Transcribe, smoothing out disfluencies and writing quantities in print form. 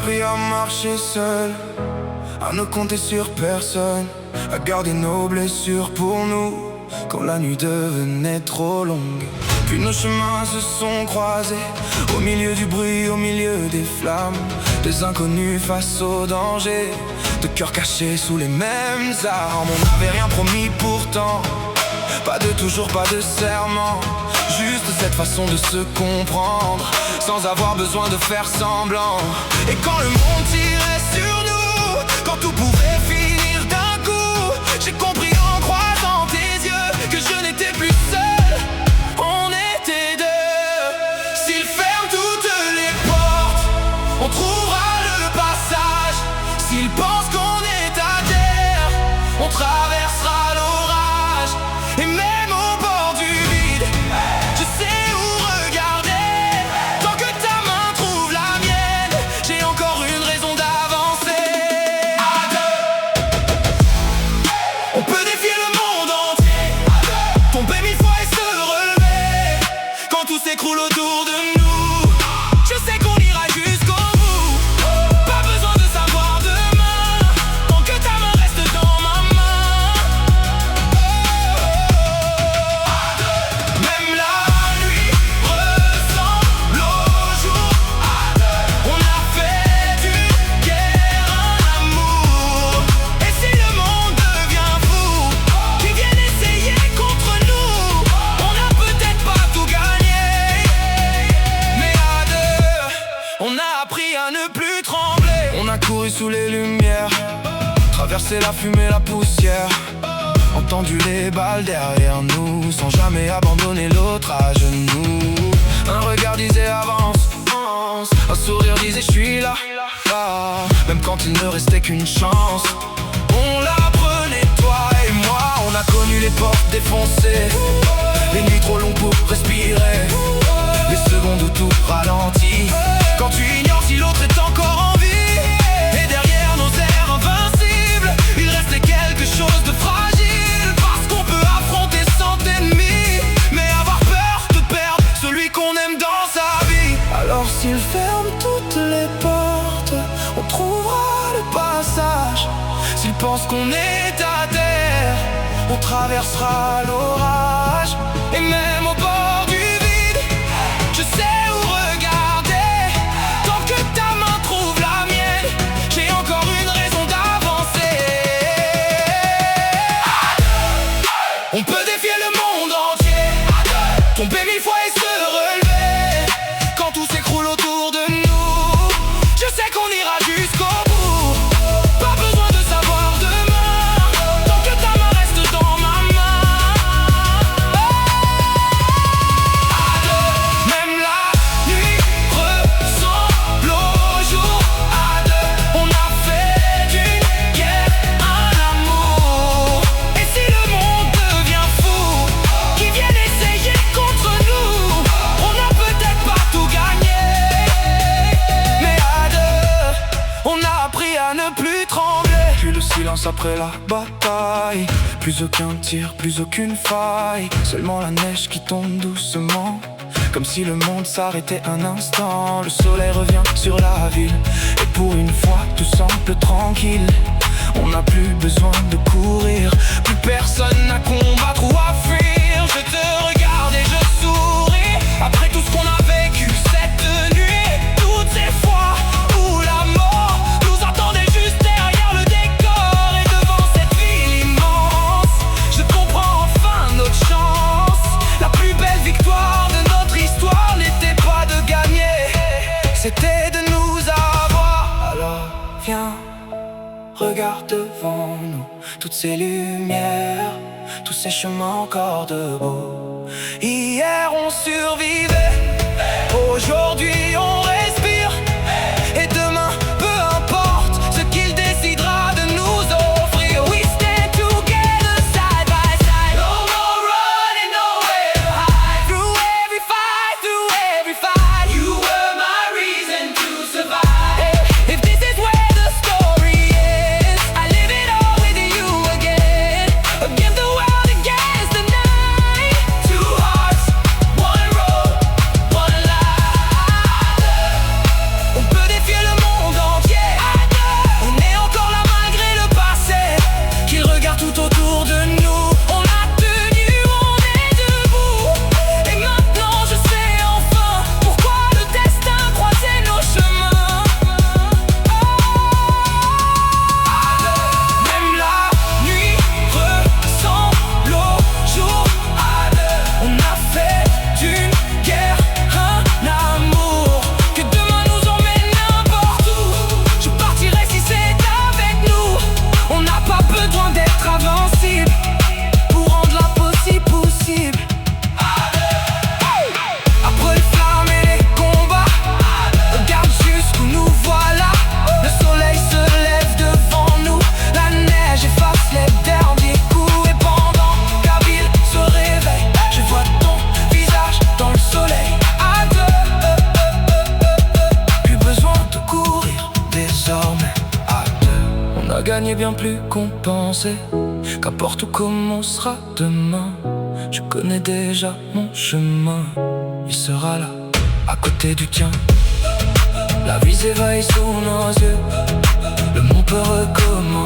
appris à marcher seul, à ne compter sur personne, à garder nos blessures pour nous quand la nuit devenait trop longue. Puis nos chemins se sont croisés, au milieu du bruit, au milieu des flammes, des inconnus face au danger, de cœurs cachés sous les mêmes armes. On n'avait rien promis pourtant, pas de toujours, pas de serment, juste cette façon de se comprendre, sans avoir besoin de faire semblant. Et quand le monde tirait sur nous, quand tout pouvait finir d'un coup, j'ai compris en croisant tes yeux que je n'étais plus seul, on était deux. S'ils ferment toutes les portes, on trouvera le passage. S'ils pensent qu'on est à terre, on traversera l'orage. Et même au bord du vide, je sais où regarder. Tant que ta main trouve la mienne, j'ai encore une raison d'avancer. À deux, on peut défier le monde entier, tomber 1000 fois et se relever. Quand tout s'écroule autour de nous, je sais qu'on ira jusqu'au bout. Pas besoin de savoir demain, tant que ta main reste dans ma main. Même la nuit ressemble au jour. On a fait d'une guerre un amour. Et si le monde devient fou, qu'ils viennent essayer contre nous, on n'a peut-être pas tout gagné, mais à deux, on a appris à ne plus trembler. On a couru sous les lumières, traversé la fumée, la poussière, entendu les balles derrière nous, sans jamais abandonner l'autre à genoux. Un regard disait avance, un sourire disait je suis là, même quand il ne restait qu'une chance. On la prenait toi et moi, on a connu les portes défoncées, les nuits trop longues pour respirer, les secondes où tout ralentit, quand tu ignores si l'autre est encore en vie. Et derrière nos airs invincibles, il restait quelque chose de fragile, parce qu'on peut affronter 100 ennemis, mais avoir peur de perdre celui qu'on aime dans sa vie. Alors s'il ferme toutes les portes, on trouvera le passage. S'il pense qu'on est à terre, on traversera l'orage. Et même au bord du vide, je sais où regarder. Tant que ta main trouve la mienne, j'ai encore une raison d'avancer. On peut défier le monde entier, tomber 1000 fois et se relever. Quand tout s'écroule autour de nous, je sais qu'on ira jusqu'au bout. Pas besoin de savoir demain, tant que ta main reste dans ma main. À deux, même la nuit ressemble au jour. À deux, on a fait d'une guerre un amour. Et si le monde devient fou, qu'ils viennent essayer contre nous, on n'a peut-être pas tout gagné, mais à deux, on a appris à ne plus trembler. Puis le silence après la bataille, plus aucun tir, plus aucune faille, seulement la neige qui tombe doucement, comme si le monde s'arrêtait un instant. Le soleil revient sur la ville, et pour une fois tout semble tranquille. On n'a plus besoin de courir, plus personne à combattre ou à fuir. Je te regarde et je souris, après tout ce qu'on a vécu cette nuit, toutes ces fois où la mort nous attendait juste derrière le décor. Et devant cette ville immense, je comprends enfin notre chance. La plus belle victoire de notre histoire n'était pas de gagner, c'était de nous avoir. Alors viens, regarde devant nous, toutes ces lumières, tous ces chemins encore debout. Hier on survivait, aujourd'hui on respire, et demain, peu importe ce qu'il décidera de nous offrir. We stand together side by side, no more running, nowhere to hide. Through every fight, you were my reason to survive. If this is where the story ends, I live it all with you again, against the world, against the night. Two hearts, one road, one life. récompenser. Qu'importe où commencera demain, je connais déjà mon chemin. Il sera là, à côté du tien. La vie s'éveille sous nos yeux, le monde peut recommencer.